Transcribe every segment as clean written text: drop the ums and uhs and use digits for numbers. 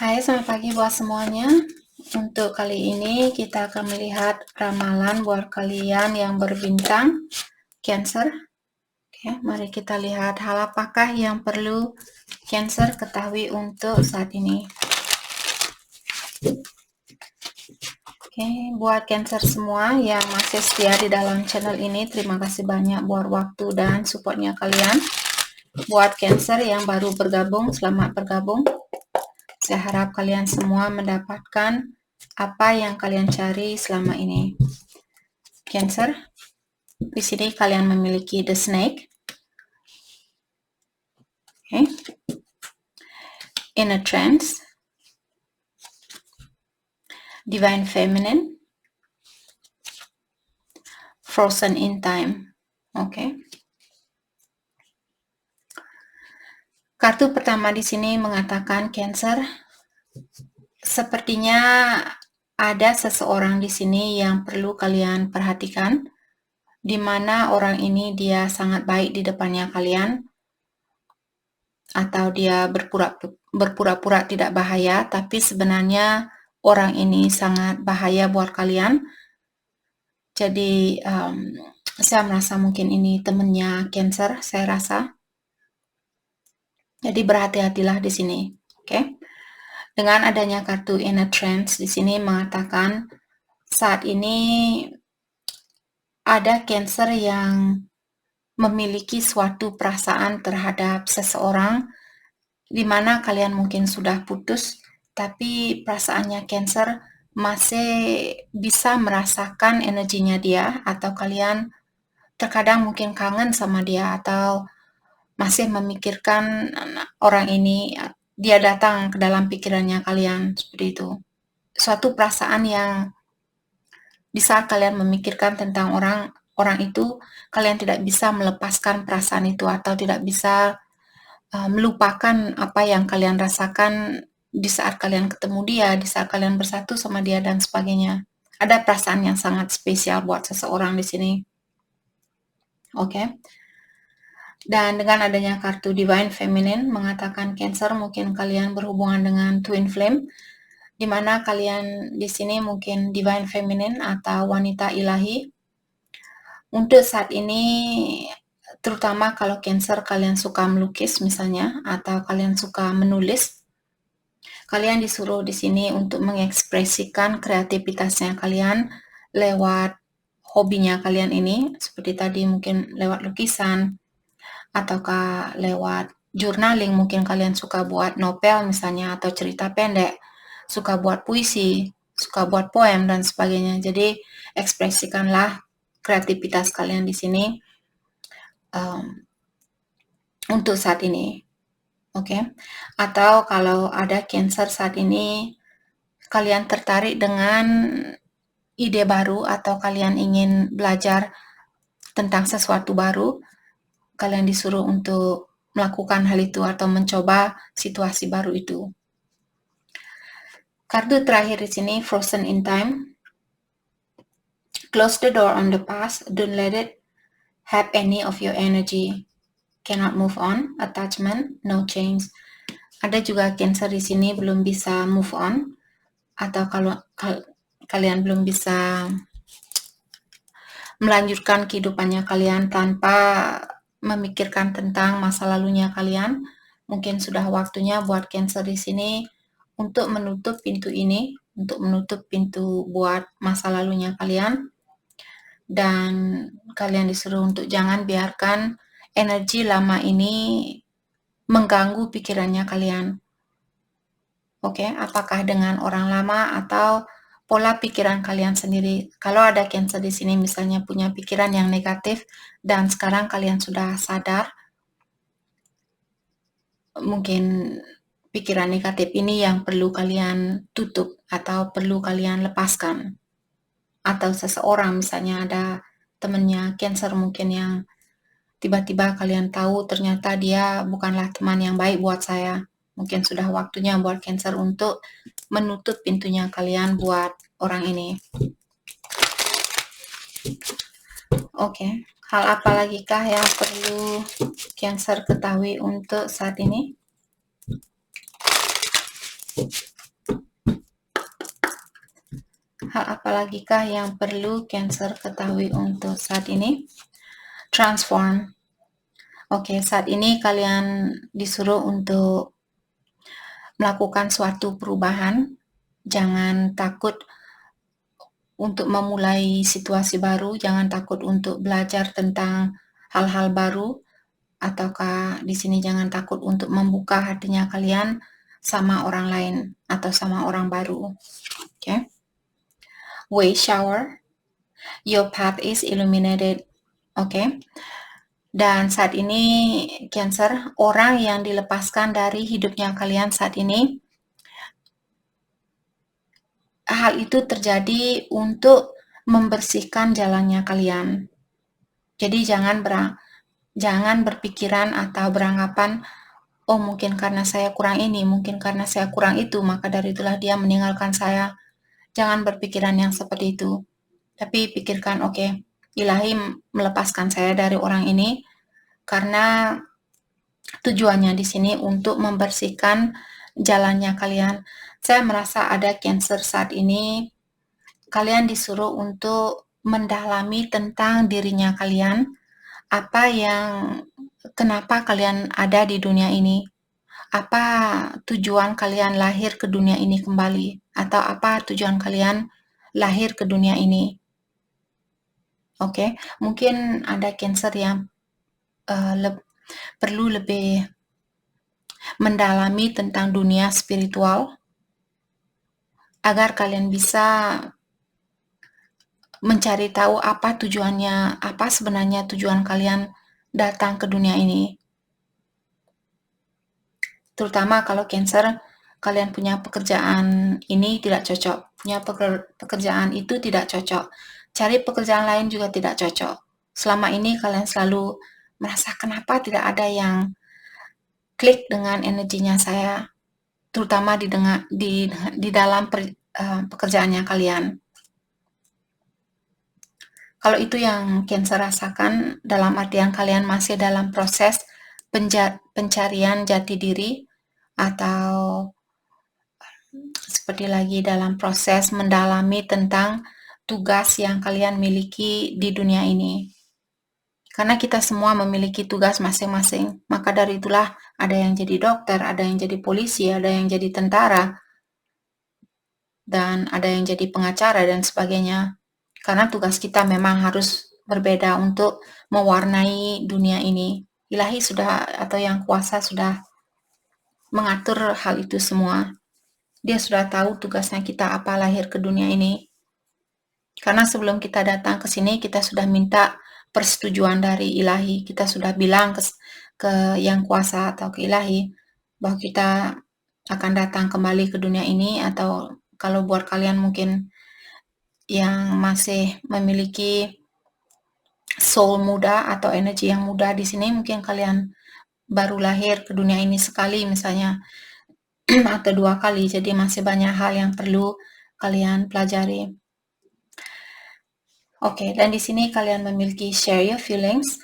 Hai, selamat pagi buat semuanya. Untuk kali ini kita akan melihat ramalan buat kalian yang berbintang Cancer. Oke, mari kita lihat hal apakah yang perlu Cancer ketahui untuk saat ini. Oke, buat Cancer semua yang masih setia di dalam channel ini, terima kasih banyak buat waktu dan supportnya kalian. Buat Cancer yang baru bergabung, selamat bergabung. Saya harap kalian semua mendapatkan apa yang kalian cari selama ini. Cancer, di sini kalian memiliki the snake. Okay. Inner trance, divine feminine, frozen in time. Okay. Kartu pertama di sini mengatakan Cancer, sepertinya ada seseorang di sini yang perlu kalian perhatikan, di mana orang ini dia sangat baik di depannya kalian, atau dia berpura-pura tidak bahaya, tapi sebenarnya orang ini sangat bahaya buat kalian. Jadi saya merasa mungkin ini temennya Cancer, saya rasa. Jadi berhati-hatilah di sini, oke? Dengan adanya kartu Inner Trance di sini mengatakan saat ini ada Cancer yang memiliki suatu perasaan terhadap seseorang, di mana kalian mungkin sudah putus, tapi perasaannya Cancer masih bisa merasakan energinya dia, atau kalian terkadang mungkin kangen sama dia, atau masih memikirkan orang ini, dia datang ke dalam pikirannya kalian, seperti itu. Suatu perasaan yang di saat kalian memikirkan tentang orang itu, kalian tidak bisa melepaskan perasaan itu, atau tidak bisa melupakan apa yang kalian rasakan di saat kalian ketemu dia, di saat kalian bersatu sama dia, dan sebagainya. Ada perasaan yang sangat spesial buat seseorang di sini. Oke. Dan dengan adanya kartu Divine Feminine mengatakan Cancer, mungkin kalian berhubungan dengan Twin Flame, di mana kalian di sini mungkin Divine Feminine atau wanita ilahi. Untuk saat ini, terutama kalau Cancer kalian suka melukis misalnya, atau kalian suka menulis, kalian disuruh di sini untuk mengekspresikan kreativitasnya kalian lewat hobinya kalian ini, seperti tadi mungkin lewat lukisan, ataukah lewat journaling, mungkin kalian suka buat novel misalnya, atau cerita pendek, suka buat puisi, suka buat poem, dan sebagainya. Jadi ekspresikanlah kreativitas kalian di sini untuk saat ini. Oke. Atau kalau ada Cancer saat ini, kalian tertarik dengan ide baru, atau kalian ingin belajar tentang sesuatu baru, kalian disuruh untuk melakukan hal itu atau mencoba situasi baru itu. Kartu terakhir di sini, Frozen in Time. Close the door on the past, don't let it have any of your energy. Cannot move on, attachment, no change. Ada juga Cancer di sini belum bisa move on, atau kalau kalian belum bisa melanjutkan kehidupannya kalian tanpa memikirkan tentang masa lalunya kalian, mungkin sudah waktunya buat Cancer di sini untuk menutup pintu ini, untuk menutup pintu buat masa lalunya kalian, dan kalian disuruh untuk jangan biarkan energi lama ini mengganggu pikirannya kalian. Oke, apakah dengan orang lama atau pola pikiran kalian sendiri. Kalau ada Cancer di sini misalnya punya pikiran yang negatif dan sekarang kalian sudah sadar, mungkin pikiran negatif ini yang perlu kalian tutup atau perlu kalian lepaskan. Atau seseorang misalnya ada temannya Cancer mungkin yang tiba-tiba kalian tahu ternyata dia bukanlah teman yang baik buat saya. Mungkin sudah waktunya buat Cancer untuk menutup pintunya kalian buat orang ini. Oke, hal apa lagi kah yang perlu Cancer ketahui untuk saat ini? Hal apalagikah yang perlu Cancer ketahui untuk saat ini? Transform. Oke, saat ini kalian disuruh untuk melakukan suatu perubahan. Jangan takut untuk memulai situasi baru, jangan takut untuk belajar tentang hal-hal baru, ataukah di sini jangan takut untuk membuka hatinya kalian sama orang lain atau sama orang baru. Okay? Wave shower, your path is illuminated. Okay? Dan saat ini Cancer, orang yang dilepaskan dari hidupnya kalian saat ini, hal itu terjadi untuk membersihkan jalannya kalian. Jadi jangan berpikiran atau beranggapan, oh mungkin karena saya kurang ini, mungkin karena saya kurang itu, maka dari itulah dia meninggalkan saya. Jangan berpikiran yang seperti itu. Tapi pikirkan, oke, Ilahi melepaskan saya dari orang ini karena tujuannya di sini untuk membersihkan jalannya kalian. Saya merasa ada Cancer saat ini, kalian disuruh untuk mendalami tentang dirinya kalian, kenapa kalian ada di dunia ini, apa tujuan kalian lahir ke dunia ini kembali, atau apa tujuan kalian lahir ke dunia ini. Oke, mungkin ada Cancer yang perlu lebih mendalami tentang dunia spiritual agar kalian bisa mencari tahu apa tujuannya, apa sebenarnya tujuan kalian datang ke dunia ini. Terutama kalau Cancer, kalian punya pekerjaan ini tidak cocok, punya pekerjaan itu tidak cocok, cari pekerjaan lain juga tidak cocok. Selama ini kalian selalu merasa kenapa tidak ada yang klik dengan energinya saya, terutama di dalam pekerjaannya kalian. Kalau itu yang Cancer rasakan, dalam artian kalian masih dalam proses pencarian jati diri, atau seperti lagi dalam proses mendalami tentang tugas yang kalian miliki di dunia ini. Karena kita semua memiliki tugas masing-masing, maka dari itulah ada yang jadi dokter, ada yang jadi polisi, ada yang jadi tentara, dan ada yang jadi pengacara dan sebagainya. Karena tugas kita memang harus berbeda untuk mewarnai dunia ini. Ilahi sudah, atau yang kuasa sudah mengatur hal itu semua. Dia sudah tahu tugasnya kita apa lahir ke dunia ini. Karena sebelum kita datang ke sini, kita sudah minta persetujuan dari Ilahi. Kita sudah bilang ke yang kuasa atau ke Ilahi bahwa kita akan datang kembali ke dunia ini, atau kalau buat kalian mungkin yang masih memiliki soul muda atau energi yang muda di sini, mungkin kalian baru lahir ke dunia ini sekali misalnya atau 2 kali, jadi masih banyak hal yang perlu kalian pelajari. Oke, dan di sini kalian memiliki share your feelings.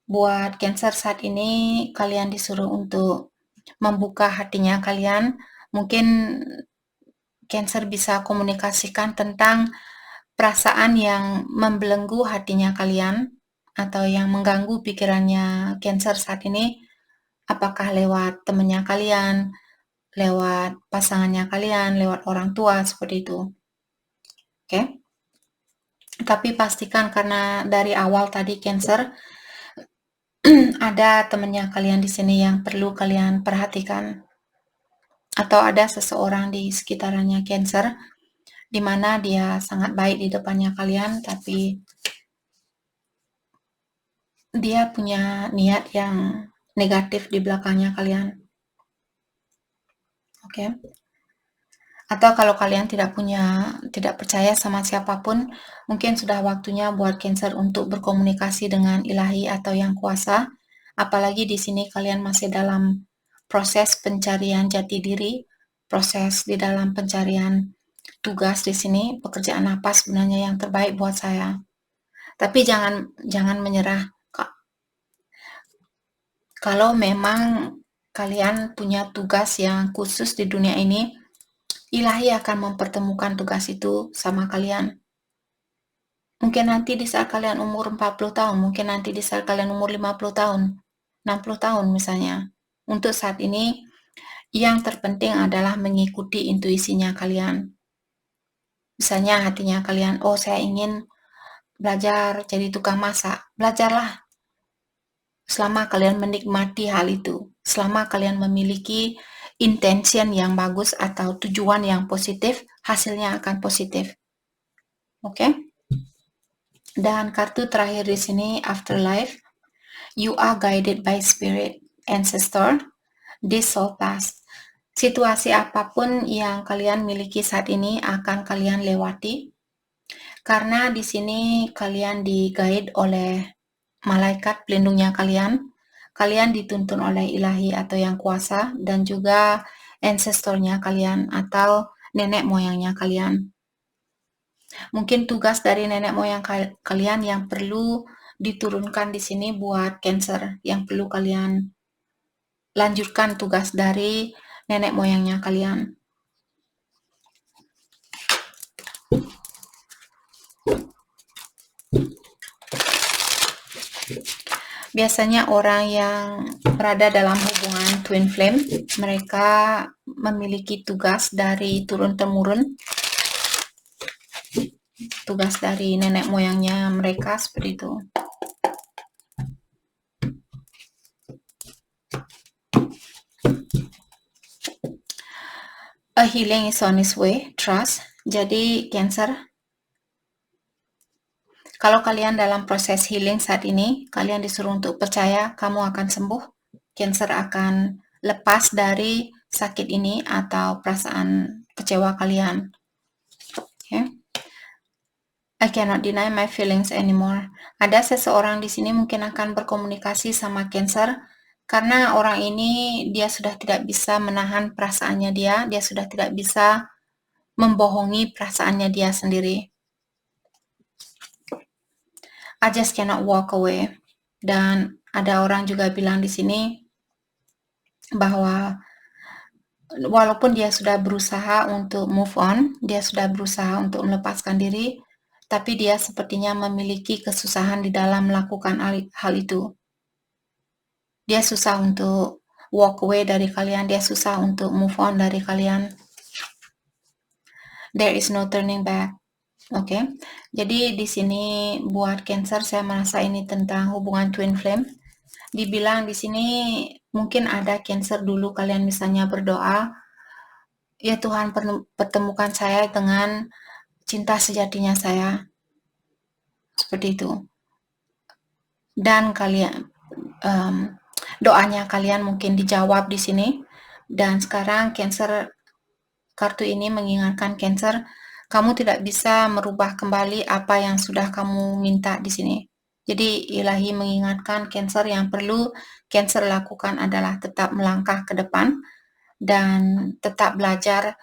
Buat Cancer saat ini, kalian disuruh untuk membuka hatinya kalian. Mungkin Cancer bisa komunikasikan tentang perasaan yang membelenggu hatinya kalian atau yang mengganggu pikirannya Cancer saat ini, apakah lewat temannya kalian, lewat pasangannya kalian, lewat orang tua, seperti itu. Oke? Tapi pastikan, karena dari awal tadi Cancer, ada temannya kalian di sini yang perlu kalian perhatikan. Atau ada seseorang di sekitarannya Cancer, di mana dia sangat baik di depannya kalian, tapi dia punya niat yang negatif di belakangnya kalian. Oke? Atau kalau kalian tidak percaya sama siapapun, mungkin sudah waktunya buat Cancer untuk berkomunikasi dengan Ilahi atau yang kuasa. Apalagi di sini kalian masih dalam proses pencarian jati diri, proses di dalam pencarian tugas di sini, pekerjaan apa sebenarnya yang terbaik buat saya. Tapi jangan menyerah. Kalau memang kalian punya tugas yang khusus di dunia ini, Ilahi akan mempertemukan tugas itu sama kalian. Mungkin nanti di saat kalian umur 40 tahun, mungkin nanti di saat kalian umur 50 tahun, 60 tahun misalnya. Untuk saat ini, yang terpenting adalah mengikuti intuisinya kalian. Misalnya hatinya kalian, oh saya ingin belajar jadi tukang masak. Belajarlah selama kalian menikmati hal itu. Selama kalian memiliki intention yang bagus atau tujuan yang positif, hasilnya akan positif. Oke? Dan kartu terakhir di sini, afterlife. You are guided by spirit, ancestor, this soul past. Situasi apapun yang kalian miliki saat ini akan kalian lewati. Karena di sini kalian di-guide oleh malaikat pelindungnya kalian. Kalian dituntun oleh ilahi atau yang kuasa dan juga ancestornya kalian atau nenek moyangnya kalian. Mungkin tugas dari nenek moyang kalian yang perlu diturunkan di sini buat Cancer, yang perlu kalian lanjutkan tugas dari nenek moyangnya kalian. Biasanya orang yang berada dalam hubungan twin flame, mereka memiliki tugas dari turun-temurun, tugas dari nenek moyangnya mereka seperti itu. A healing is on its way, trust. Jadi Cancer, kalau kalian dalam proses healing saat ini, kalian disuruh untuk percaya kamu akan sembuh. Cancer akan lepas dari sakit ini atau perasaan kecewa kalian. Okay? I cannot deny my feelings anymore. Ada seseorang di sini mungkin akan berkomunikasi sama Cancer karena orang ini dia sudah tidak bisa menahan perasaannya dia sudah tidak bisa membohongi perasaannya dia sendiri. I just cannot walk away. Dan ada orang juga bilang di sini bahwa walaupun dia sudah berusaha untuk move on, dia sudah berusaha untuk melepaskan diri, tapi dia sepertinya memiliki kesusahan di dalam melakukan hal itu. Dia susah untuk walk away dari kalian, dia susah untuk move on dari kalian. There is no turning back. Oke, jadi di sini buat Cancer saya merasa ini tentang hubungan twin flame. Dibilang di sini mungkin ada Cancer dulu kalian misalnya berdoa, ya Tuhan pertemukan saya dengan cinta sejatinya saya. Seperti itu. Dan kalian doanya kalian mungkin dijawab di sini. Dan sekarang Cancer, kartu ini mengingatkan Cancer, kamu tidak bisa merubah kembali apa yang sudah kamu minta di sini. Jadi ilahi mengingatkan Cancer yang perlu Cancer lakukan adalah tetap melangkah ke depan dan tetap belajar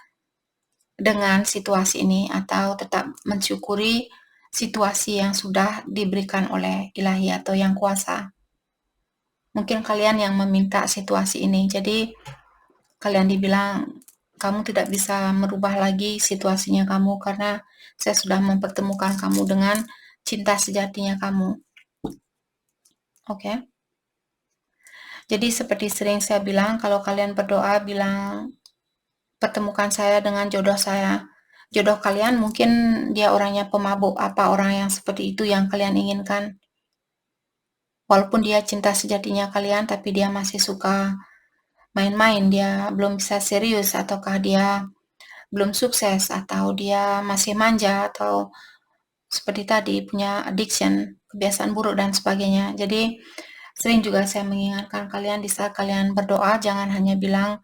dengan situasi ini atau tetap mensyukuri situasi yang sudah diberikan oleh ilahi atau yang kuasa. Mungkin kalian yang meminta situasi ini, jadi kalian dibilang kamu tidak bisa merubah lagi situasinya kamu karena saya sudah mempertemukan kamu dengan cinta sejatinya kamu. Oke? Jadi seperti sering saya bilang, kalau kalian berdoa bilang pertemukan saya dengan jodoh saya. Jodoh kalian mungkin dia orangnya pemabuk, apa orang yang seperti itu yang kalian inginkan. Walaupun dia cinta sejatinya kalian, tapi dia masih suka main-main, dia belum bisa serius, ataukah dia belum sukses, atau dia masih manja, atau seperti tadi punya addiction, kebiasaan buruk dan sebagainya. Jadi sering juga saya mengingatkan kalian di saat kalian berdoa, jangan hanya bilang,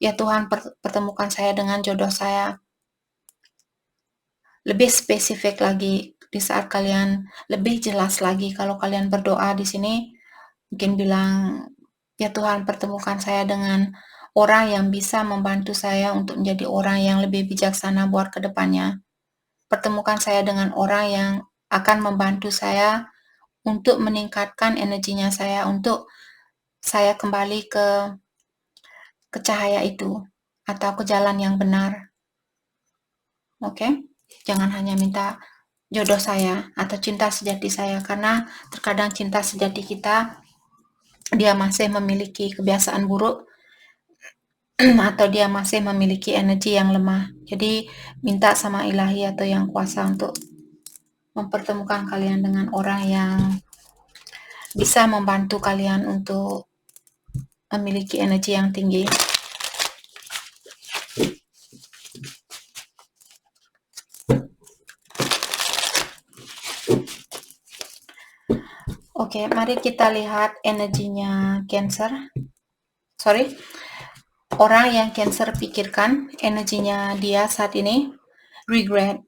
ya Tuhan pertemukan saya dengan jodoh saya. Lebih spesifik lagi di saat kalian lebih jelas lagi kalau kalian berdoa di sini, mungkin bilang, ya Tuhan pertemukan saya dengan orang yang bisa membantu saya untuk menjadi orang yang lebih bijaksana buat kedepannya. Pertemukan saya dengan orang yang akan membantu saya untuk meningkatkan energinya saya, untuk saya kembali ke cahaya itu, atau ke jalan yang benar. Oke? Jangan hanya minta jodoh saya atau cinta sejati saya, karena terkadang cinta sejati kita, dia masih memiliki kebiasaan buruk atau dia masih memiliki energi yang lemah. Jadi minta sama ilahi atau yang kuasa untuk mempertemukan kalian dengan orang yang bisa membantu kalian untuk memiliki energi yang tinggi. Oke, mari kita lihat energinya Cancer. Orang yang Cancer pikirkan, energinya dia saat ini regret.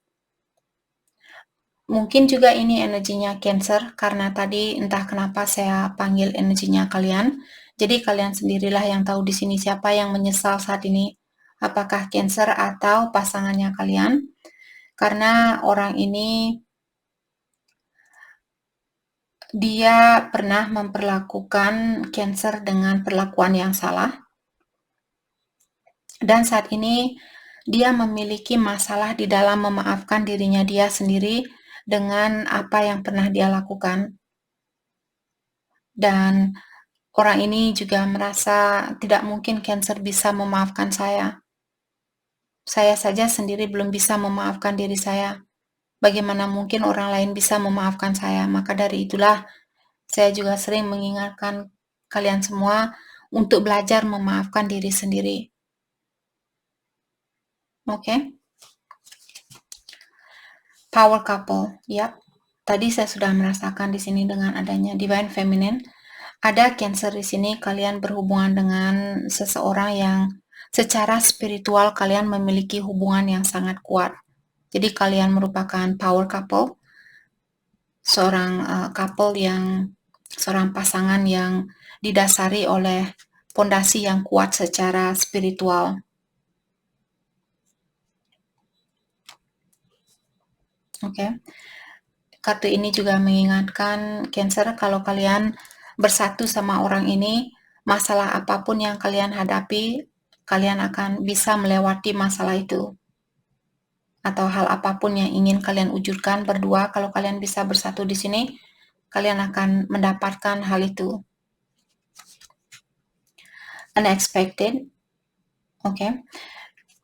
Mungkin juga ini energinya Cancer, karena tadi entah kenapa saya panggil energinya kalian. Jadi kalian sendirilah yang tahu di sini siapa yang menyesal saat ini. Apakah Cancer atau pasangannya kalian? Karena orang ini dia pernah memperlakukan Cancer dengan perlakuan yang salah. Dan saat ini dia memiliki masalah di dalam memaafkan dirinya dia sendiri dengan apa yang pernah dia lakukan. Dan orang ini juga merasa tidak mungkin Cancer bisa memaafkan saya. Saya saja sendiri belum bisa memaafkan diri saya. Bagaimana mungkin orang lain bisa memaafkan saya? Maka dari itulah saya juga sering mengingatkan kalian semua untuk belajar memaafkan diri sendiri. Oke? Power couple, yap. Tadi saya sudah merasakan di sini dengan adanya Divine Feminine. Ada Cancer di sini, kalian berhubungan dengan seseorang yang secara spiritual kalian memiliki hubungan yang sangat kuat. Jadi kalian merupakan power couple, seorang seorang pasangan yang didasari oleh fondasi yang kuat secara spiritual. Oke. Kartu ini juga mengingatkan Cancer kalau kalian bersatu sama orang ini, masalah apapun yang kalian hadapi, kalian akan bisa melewati masalah itu. Atau hal apapun yang ingin kalian wujudkan berdua, kalau kalian bisa bersatu di sini, kalian akan mendapatkan hal itu. Unexpected. Oke.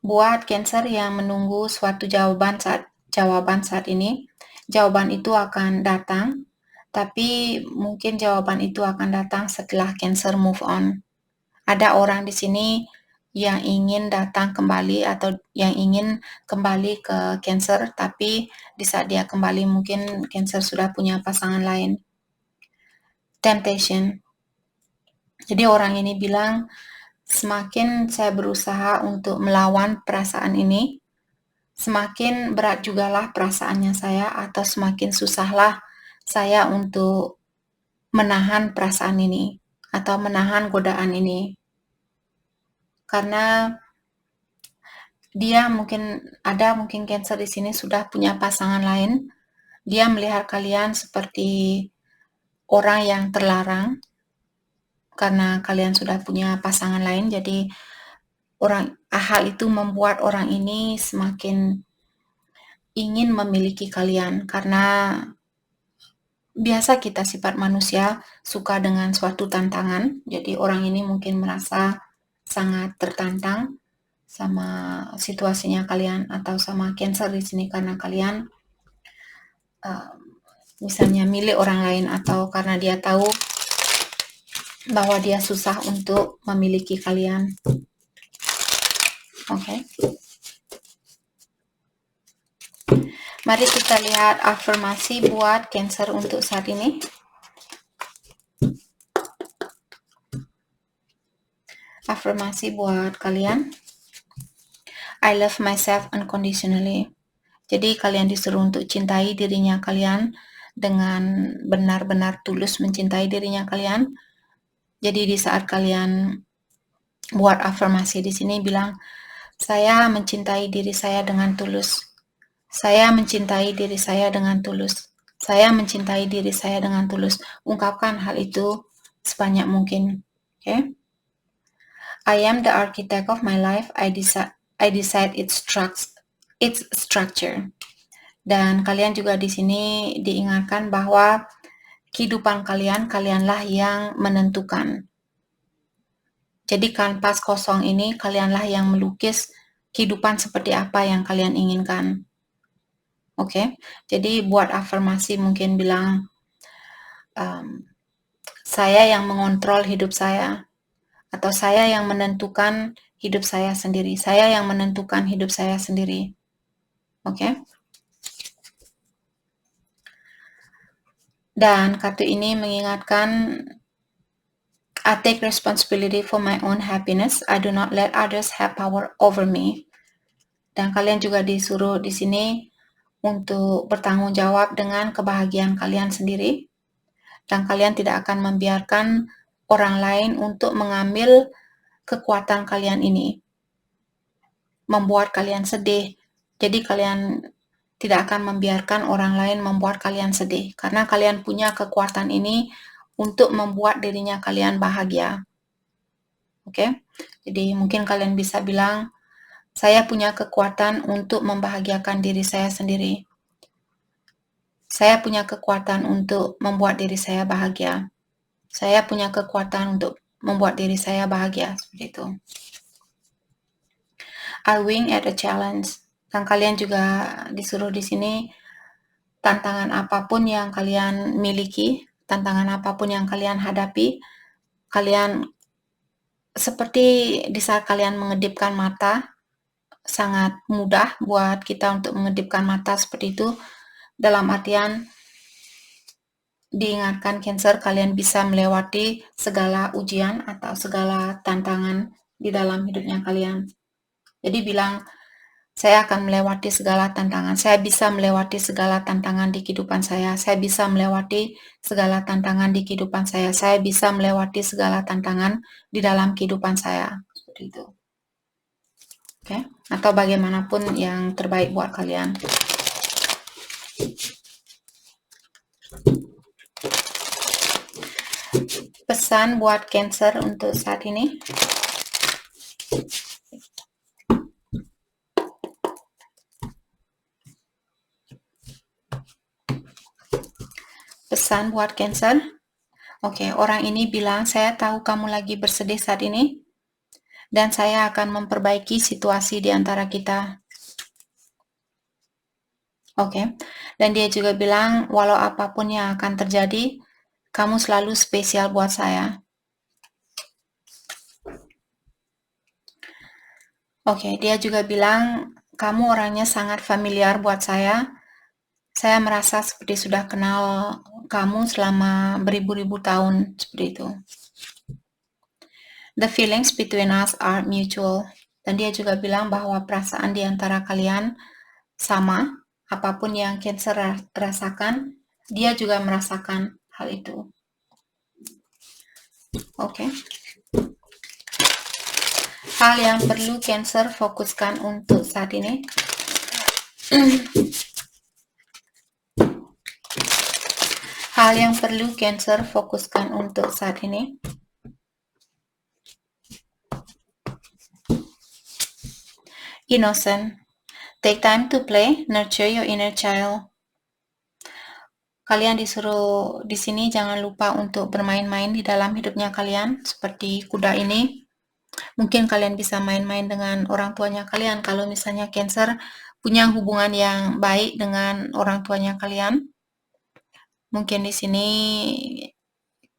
Buat Cancer yang menunggu suatu jawaban saat ini, jawaban itu akan datang, tapi mungkin jawaban itu akan datang setelah Cancer move on. Ada orang di sini yang ingin datang kembali atau yang ingin kembali ke Cancer, tapi di saat dia kembali mungkin Cancer sudah punya pasangan lain. Temptation. Jadi orang ini bilang, semakin saya berusaha untuk melawan perasaan ini, semakin berat jugalah perasaannya saya, atau semakin susahlah saya untuk menahan perasaan ini atau menahan godaan ini. Karena dia mungkin Cancer di sini sudah punya pasangan lain. Dia melihat kalian seperti orang yang terlarang karena kalian sudah punya pasangan lain. Jadi hal itu membuat orang ini semakin ingin memiliki kalian, karena biasa kita sifat manusia suka dengan suatu tantangan. Jadi orang ini mungkin merasa sangat tertantang sama situasinya kalian atau sama Cancer di sini karena kalian misalnya milih orang lain atau karena dia tahu bahwa dia susah untuk memiliki kalian. Oke. Mari kita lihat afirmasi buat Cancer untuk saat ini. Afirmasi buat kalian. I love myself unconditionally. Jadi kalian disuruh untuk cintai dirinya kalian dengan benar-benar tulus mencintai dirinya kalian. Jadi di saat kalian buat afirmasi di sini bilang, saya mencintai diri saya dengan tulus. Saya mencintai diri saya dengan tulus. Saya mencintai diri saya dengan tulus. Ungkapkan hal itu sebanyak mungkin. Okay? I am the architect of my life. I decide its its structure. Dan kalian juga di sini diingatkan bahwa kehidupan kalianlah yang menentukan. Jadi kanvas kosong ini kalianlah yang melukis kehidupan seperti apa yang kalian inginkan. Oke, jadi buat afirmasi mungkin bilang, saya yang mengontrol hidup saya, atau saya yang menentukan hidup saya sendiri. Saya yang menentukan hidup saya sendiri. Oke. Dan kartu ini mengingatkan, I take responsibility for my own happiness. I do not let others have power over me. Dan kalian juga disuruh di sini untuk bertanggung jawab dengan kebahagiaan kalian sendiri. Dan kalian tidak akan membiarkan orang lain untuk mengambil kekuatan kalian ini, membuat kalian sedih. Jadi kalian tidak akan membiarkan orang lain membuat kalian sedih, karena kalian punya kekuatan ini untuk membuat dirinya kalian bahagia. Oke? Jadi mungkin kalian bisa bilang, saya punya kekuatan untuk membahagiakan diri saya sendiri. Saya punya kekuatan untuk membuat diri saya bahagia. Saya punya kekuatan untuk membuat diri saya bahagia, seperti itu. I wing at a challenge. Dan kalian juga disuruh di sini, tantangan apapun yang kalian miliki, tantangan apapun yang kalian hadapi, kalian seperti di saat kalian mengedipkan mata, sangat mudah buat kita untuk mengedipkan mata seperti itu. Dalam artian diingatkan Cancer, kalian bisa melewati segala ujian atau segala tantangan di dalam hidupnya kalian. Jadi bilang, saya akan melewati segala tantangan. Saya bisa melewati segala tantangan di kehidupan saya. Saya bisa melewati segala tantangan di kehidupan saya. Saya bisa melewati segala tantangan di dalam kehidupan saya. Seperti itu. Oke? Atau bagaimanapun yang terbaik buat kalian. Pesan buat Cancer untuk saat ini. Pesan buat Cancer. Oke, orang ini bilang, saya tahu kamu lagi bersedih saat ini, dan saya akan memperbaiki situasi di antara kita. Oke, dan dia juga bilang, walau apapun yang akan terjadi, kamu selalu spesial buat saya. Oke, dia juga bilang, kamu orangnya sangat familiar buat saya. Saya merasa seperti sudah kenal kamu selama beribu-ribu tahun, seperti itu. The feelings between us are mutual. Dan dia juga bilang bahwa perasaan di antara kalian sama. Apapun yang Cancer rasakan, dia juga merasakan hal itu. Oke. Hal yang perlu Cancer fokuskan untuk saat ini. Hal yang perlu Cancer fokuskan untuk saat ini. Innocent. Take time to play, nurture your inner child. Kalian disuruh di sini jangan lupa untuk bermain-main di dalam hidupnya kalian, seperti kuda ini. Mungkin kalian bisa main-main dengan orang tuanya kalian, kalau misalnya Cancer punya hubungan yang baik dengan orang tuanya kalian. Mungkin di sini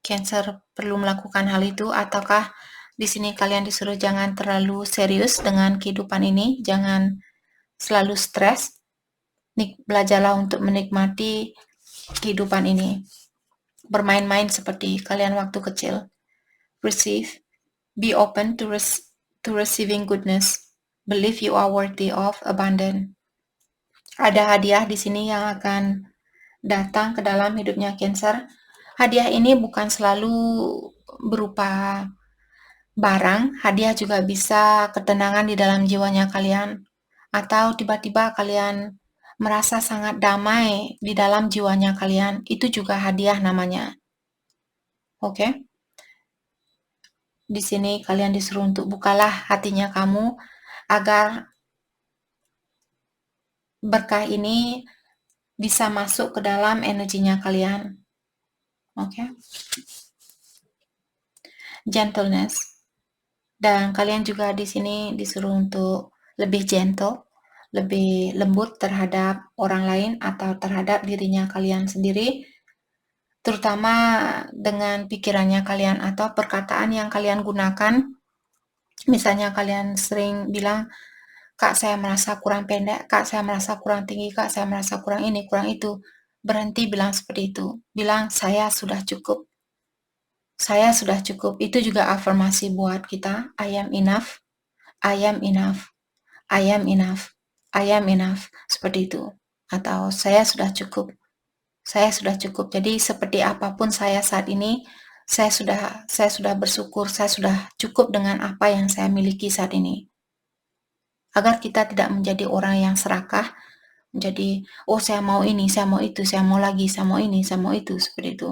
Cancer perlu melakukan hal itu, ataukah di sini kalian disuruh jangan terlalu serius dengan kehidupan ini, jangan selalu stres. Belajarlah untuk menikmati kehidupan ini. Bermain-main seperti kalian waktu kecil. Receive. Be open to receiving goodness. Believe you are worthy of abundance. Ada hadiah di sini yang akan datang ke dalam hidupnya Cancer. Hadiah ini bukan selalu berupa barang, hadiah juga bisa ketenangan di dalam jiwanya kalian. Atau tiba-tiba kalian merasa sangat damai di dalam jiwanya kalian. Itu juga hadiah namanya. Oke? Di sini kalian disuruh untuk bukalah hatinya kamu agar berkah ini bisa masuk ke dalam energinya kalian. Oke. Gentleness. Dan kalian juga di sini disuruh untuk lebih gentle, lebih lembut terhadap orang lain atau terhadap dirinya kalian sendiri, terutama dengan pikirannya kalian atau perkataan yang kalian gunakan. Misalnya kalian sering bilang, "Kak, saya merasa kurang pendek, Kak, saya merasa kurang tinggi, Kak, saya merasa kurang ini, kurang itu." Berhenti bilang seperti itu. Bilang, "Saya sudah cukup. Saya sudah cukup." Itu juga afirmasi buat kita. I am enough. I am enough. I am enough. I am enough. Seperti itu. Atau saya sudah cukup. Saya sudah cukup. Jadi seperti apapun saya saat ini, saya sudah bersyukur, saya sudah cukup dengan apa yang saya miliki saat ini. Agar kita tidak menjadi orang yang serakah, menjadi, oh saya mau ini, saya mau itu, saya mau lagi, saya mau ini, saya mau itu, seperti itu.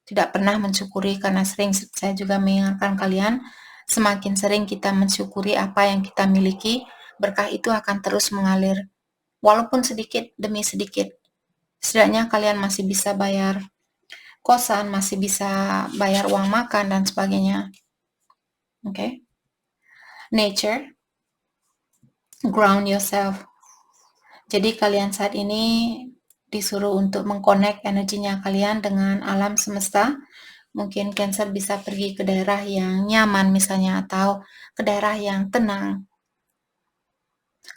Tidak pernah mensyukuri, karena sering saya juga mengingatkan kalian, semakin sering kita mensyukuri apa yang kita miliki, berkah itu akan terus mengalir. Walaupun sedikit demi sedikit. Setidaknya kalian masih bisa bayar kosan, masih bisa bayar uang makan, dan sebagainya. Okay? Nature, ground yourself. Jadi kalian saat ini disuruh untuk mengconnect energinya kalian dengan alam semesta. Mungkin Cancer bisa pergi ke daerah yang nyaman misalnya, atau ke daerah yang tenang.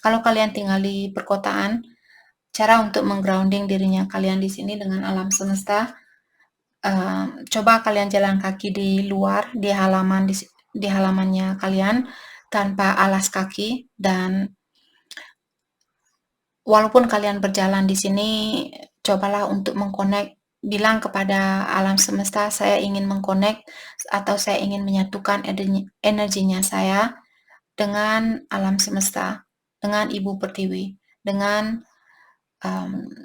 Kalau kalian tinggal di perkotaan, cara untuk menggrounding dirinya kalian di sini dengan alam semesta, coba kalian jalan kaki di luar, di halamannya kalian tanpa alas kaki, dan walaupun kalian berjalan di sini, cobalah untuk mengconnect, bilang kepada alam semesta, saya ingin mengconnect atau saya ingin menyatukan energinya saya dengan alam semesta, dengan Ibu Pertiwi, dengan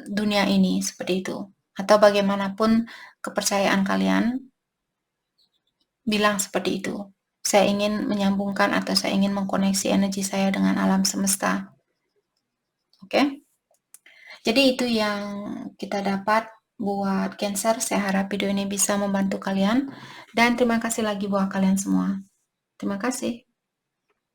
dunia ini, seperti itu. Atau bagaimanapun kepercayaan kalian, bilang seperti itu. Saya ingin menyambungkan atau saya ingin mengkoneksi energi saya dengan alam semesta. Oke? Jadi itu yang kita dapat buat Cancer. Saya harap video ini bisa membantu kalian. Dan terima kasih lagi buat kalian semua. Terima kasih.